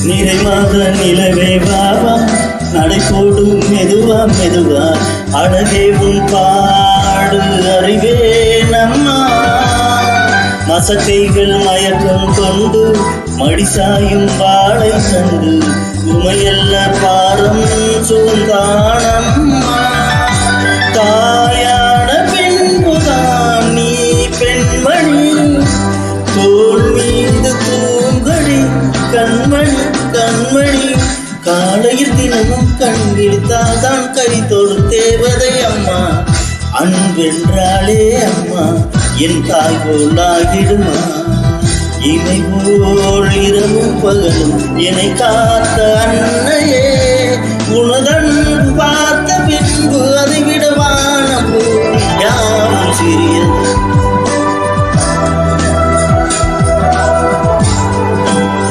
நிறைவாக நிலவே வாவா நடை போடு மெதுவா மெதுவா அழகே உன் பாடு அறிவே நம்மா மசக்கைகள் மயக்கம் கொண்டு மடிசாயும் வாழை கண்டு உமையல்ல பாரம் சூழ்ந்தானம்மா தாயான பெண்புதான் நீ பெண்மணி தோல் மீது தூங்கடி கண்மணி கண்மணி காலையில் தினமும் கண் விழித்தால்தான் கை தொடு தேவதை அம்மா அன்பென்றாலே அம்மா என் தாய் போலாகிடுமா இமை போல் இரவும் பகலும் என்னை காத்த அன்னையே உனத